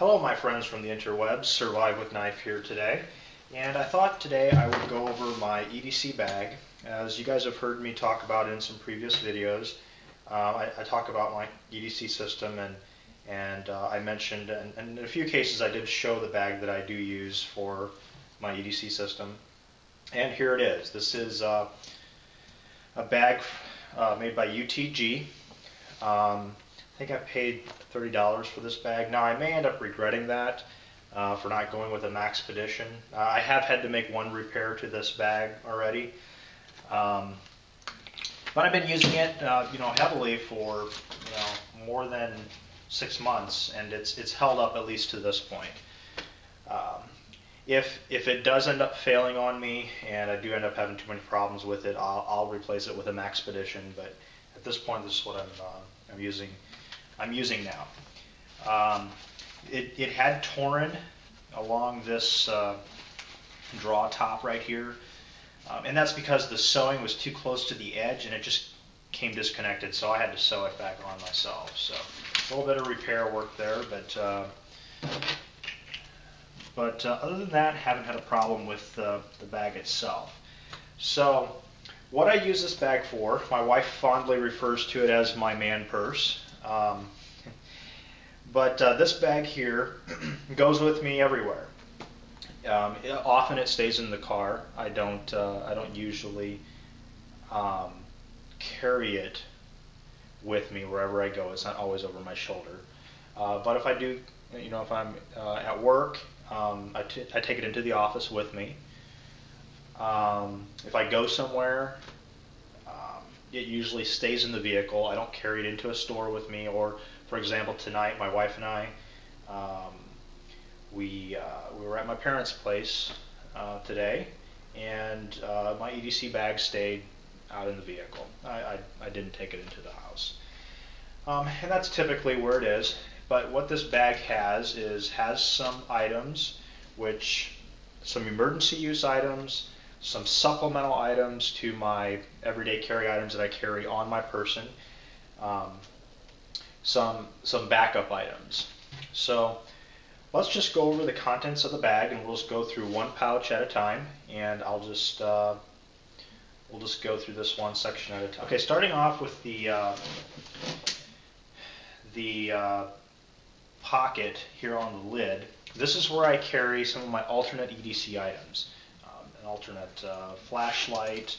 Hello my friends from the interwebs, Survive with Knife here today, and I thought today I would go over my EDC bag. As you guys have heard me talk about in some previous videos, I talk about my EDC system, and I mentioned, and in a few cases I did show the bag that I do use for my EDC system, and here it is. This is a bag made by UTG. I think I paid $30 for this bag. Now I may end up regretting that for not going with a Maxpedition. I have had to make one repair to this bag already, but I've been using it, heavily for more than 6 months, and it's held up at least to this point. If it does end up failing on me and I do end up having too many problems with it, I'll replace it with a Maxpedition. But at this point, this is what I'm using. I'm using now. It had torn along this draw top right here, and that's because the sewing was too close to the edge and it just came disconnected, so I had to sew it back on myself. So a little bit of repair work there, but other than that, haven't had a problem with the bag itself. So what I use this bag for, my wife fondly refers to it as my man purse. But this bag here goes with me everywhere. Often it stays in the car. I don't usually carry it with me wherever I go. It's not always over my shoulder. But if I do, if I'm at work, I take it into the office with me. If I go somewhere, it usually stays in the vehicle. I don't carry it into a store with me. Or, for example, tonight, my wife and I, we were at my parents' place today, and my EDC bag stayed out in the vehicle. I didn't take it into the house. And that's typically where it is. But what this bag has some items, some emergency use items, some supplemental items to my everyday carry items that I carry on my person, some backup items. So let's just go over the contents of the bag, and we'll just go through one pouch at a time, and we'll just go through this one section at a time. Okay, starting off with the pocket here on the lid. This is where I carry some of my alternate EDC items. An alternate flashlight,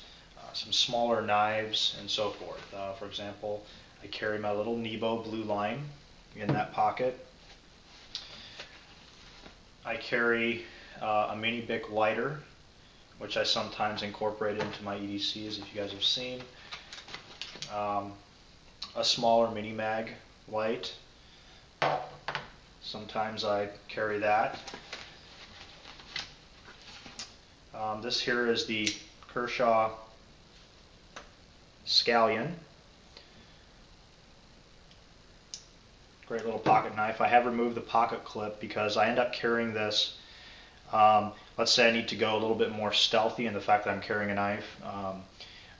some smaller knives, and so forth. For example, I carry my little Nebo blue line in that pocket. I carry a mini Bic lighter, which I sometimes incorporate into my EDCs, if you guys have seen. A smaller mini mag light. Sometimes I carry that. This here is the Kershaw Scallion. Great little pocket knife. I have removed the pocket clip because I end up carrying this. Let's say I need to go a little bit more stealthy in the fact that I'm carrying a knife.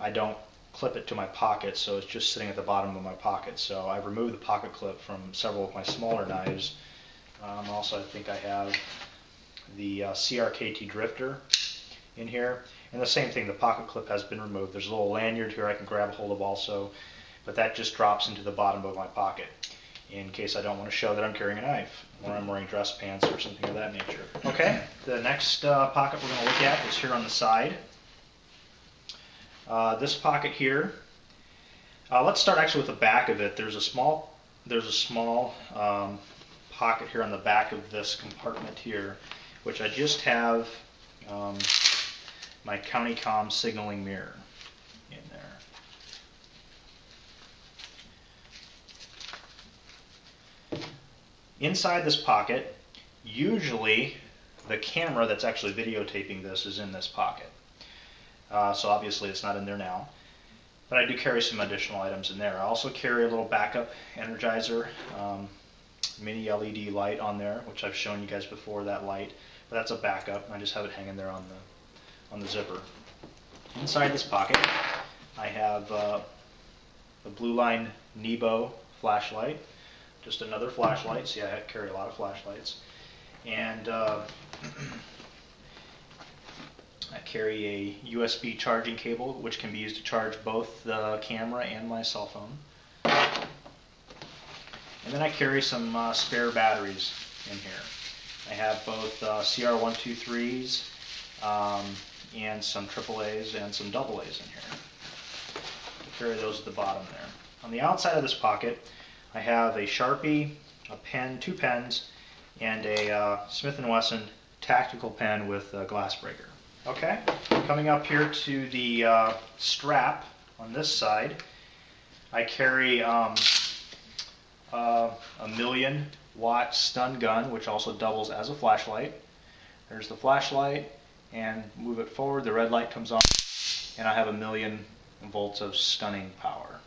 I don't clip it to my pocket, so it's just sitting at the bottom of my pocket. So I've removed the pocket clip from several of my smaller knives. Also, I think I have the CRKT Drifter in here, and the same thing, the pocket clip has been removed. There's a little lanyard here I can grab a hold of also, but that just drops into the bottom of my pocket in case I don't want to show that I'm carrying a knife, or I'm wearing dress pants or something of that nature. Okay, the next pocket we're going to look at is here on the side. This pocket here, let's start actually with the back of it. There's a small pocket here on the back of this compartment here, which I just have my CountyCom signaling mirror in there. Inside this pocket, usually the camera that's actually videotaping this is in this pocket. So obviously it's not in there now. But I do carry some additional items in there. I also carry a little backup energizer, mini LED light on there, which I've shown you guys before, that light. But that's a backup. I just have it hanging there on the zipper. Inside this pocket, I have the Blue Line Nebo flashlight, just another flashlight. See, I carry a lot of flashlights. And I carry a USB charging cable, which can be used to charge both the camera and my cell phone. And then I carry some spare batteries in here. I have both CR123s and some AAAs and some AA's in here. I carry those at the bottom there. On the outside of this pocket, I have a Sharpie, a pen, 2 pens, and a Smith & Wesson tactical pen with a glass breaker. Okay, coming up here to the strap on this side, I carry a 1,000,000-watt stun gun, which also doubles as a flashlight. There's the flashlight, and move it forward, the red light comes on, and I have 1,000,000 volts of stunning power.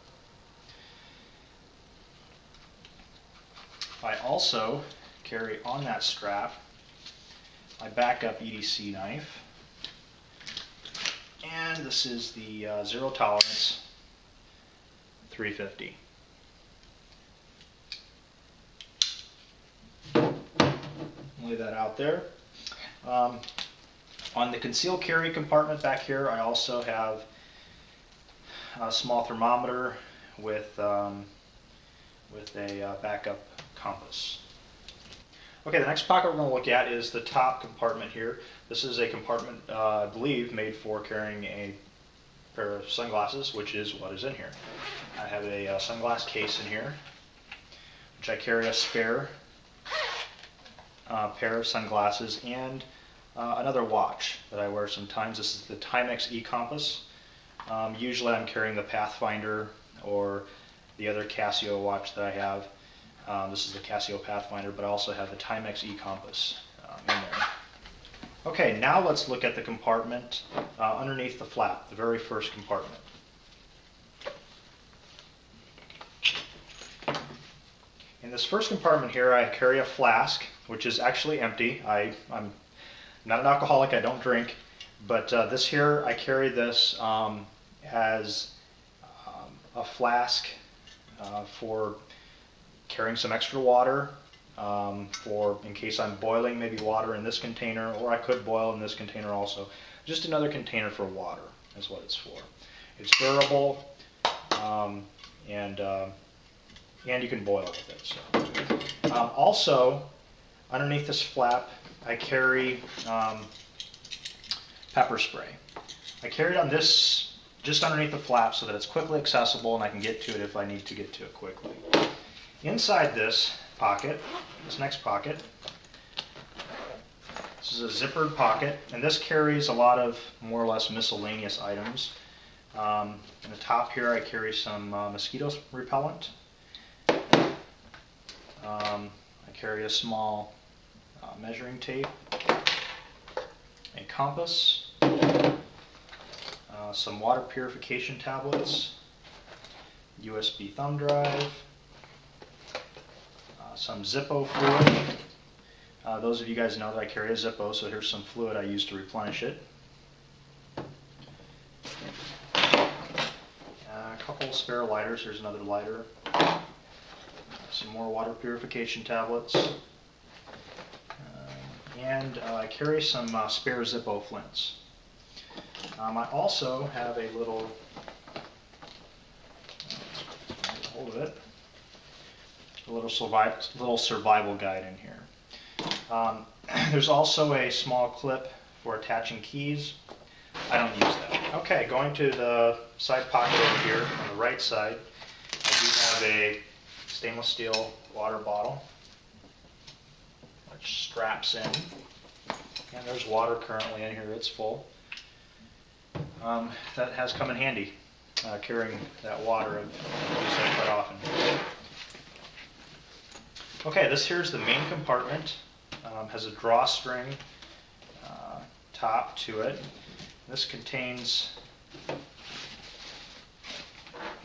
I also carry on that strap my backup EDC knife, and this is the Zero Tolerance 350. Lay that out there. On the concealed carry compartment back here, I also have a small thermometer with a backup compass. Okay, the next pocket we're going to look at is the top compartment here. This is a compartment, I believe, made for carrying a pair of sunglasses, which is what is in here. I have a sunglass case in here, which I carry a spare pair of sunglasses and another watch that I wear sometimes. This is the Timex E-Compass. Usually I'm carrying the Pathfinder or the other Casio watch that I have. This is the Casio Pathfinder, but I also have the Timex E-Compass in there. Okay, now let's look at the compartment underneath the flap, the very first compartment. In this first compartment here, I carry a flask, which is actually empty. I'm not an alcoholic, I don't drink, but this here, I carry this as a flask for carrying some extra water, for in case I'm boiling maybe water in this container, or I could boil in this container also. Just another container for water is what it's for. It's durable, and you can boil with it. So. Also, underneath this flap, I carry pepper spray. I carry it on this, just underneath the flap, so that it's quickly accessible and I can get to it if I need to get to it quickly. Inside this pocket, this next pocket, this is a zippered pocket, and this carries a lot of more or less miscellaneous items. In the top here, I carry some mosquito repellent. I carry a small measuring tape, a compass, some water purification tablets, USB thumb drive, some Zippo fluid. Those of you guys know that I carry a Zippo, so here's some fluid I use to replenish it. A couple spare lighters. Here's another lighter. Some more water purification tablets. And I carry some spare Zippo flints. I also have a little, hold of it, a little survival guide in here. There's also a small clip for attaching keys. I don't use that. Okay, going to the side pocket over here on the right side, I do have a stainless steel water bottle, which straps in. And there's water currently in here, it's full. That has come in handy, carrying that water. I use that quite often. Okay, this here's the main compartment. Has a drawstring top to it. This contains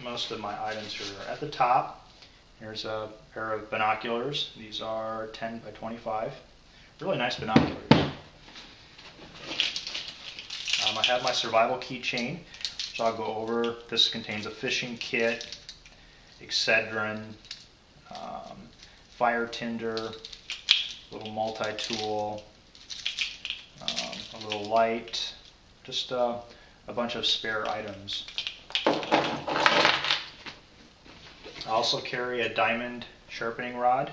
most of my items here. At the top, here's a pair of binoculars. These are 10 by 25. Really nice binoculars. I have my survival keychain, which I'll go over. This contains a fishing kit, Excedrin, fire tinder, little multi-tool, a little light, just a bunch of spare items. I also carry a diamond sharpening rod.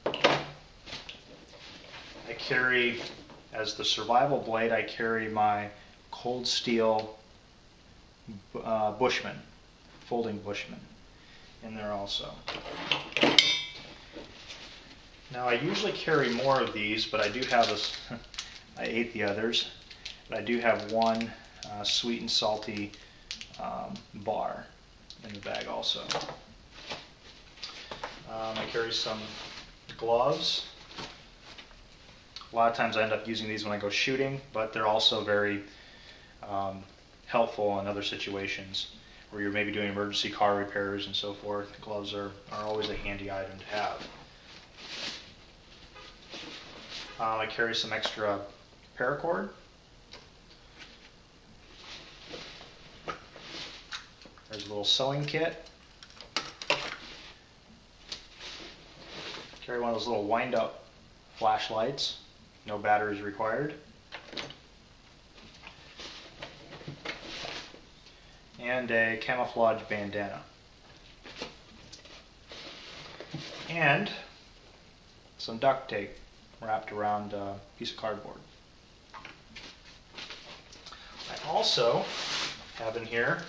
I carry, as the survival blade, I carry my cold steel Bushman, folding Bushman in there also. Now I usually carry more of these, but I do have this, I ate the others, but I do have one sweet and salty bar in the bag also. I carry some gloves. A lot of times I end up using these when I go shooting, but they're also very helpful in other situations where you're maybe doing emergency car repairs and so forth. Gloves are always a handy item to have. I carry some extra paracord. There's a little sewing kit. Carry one of those little wind-up flashlights. No batteries required. And a camouflage bandana. And some duct tape wrapped around a piece of cardboard. I also have in here,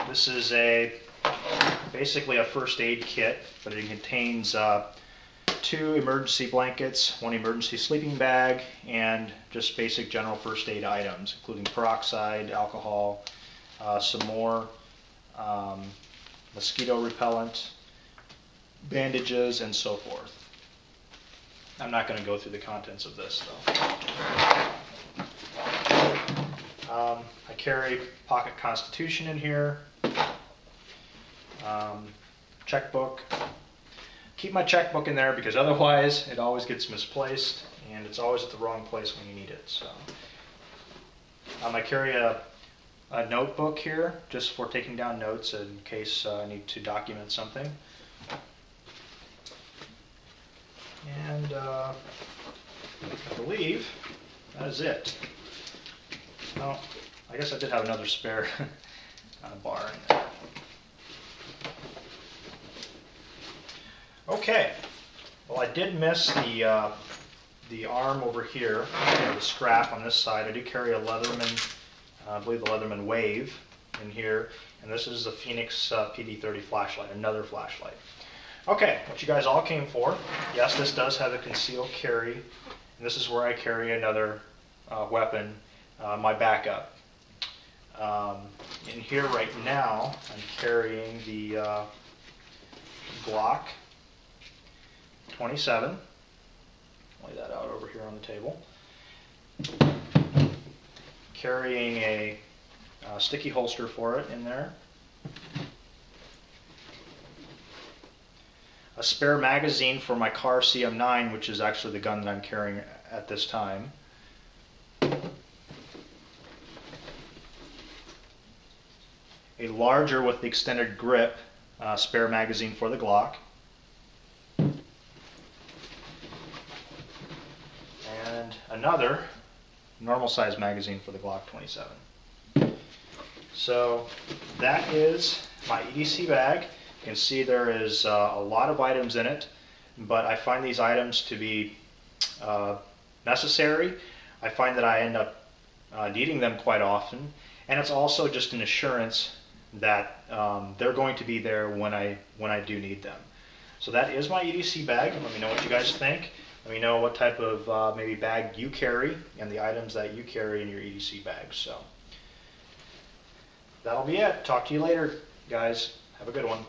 this is basically a first aid kit, but it contains 2 emergency blankets, 1 emergency sleeping bag, and just basic general first aid items, including peroxide, alcohol, some more mosquito repellent, bandages, and so forth. I'm not going to go through the contents of this though. I carry pocket constitution in here, checkbook. Keep my checkbook in there because otherwise it always gets misplaced and it's always at the wrong place when you need it. So I carry a notebook here just for taking down notes in case I need to document something. And I believe that is it. Well, I guess I did have another spare bar in there. Okay, well I did miss the arm over here, the strap on this side. I do carry a Leatherman, I believe the Leatherman Wave in here, and this is the Phoenix PD30 flashlight, another flashlight. Okay, what you guys all came for. Yes, this does have a concealed carry, and this is where I carry another weapon, my backup. In here right now, I'm carrying the Glock 27. Lay that out over here on the table. Carrying a sticky holster for it in there. A spare magazine for my Car CM9, which is actually the gun that I'm carrying at this time. A larger with the extended grip spare magazine for the Glock. And another normal size magazine for the Glock 27. So that is my EDC bag. You can see there is a lot of items in it, but I find these items to be necessary. I find that I end up needing them quite often, and it's also just an assurance that they're going to be there when I do need them. So that is my EDC bag. Let me know what you guys think. Let me know what type of maybe bag you carry and the items that you carry in your EDC bag. So that'll be it. Talk to you later, guys. Have a good one.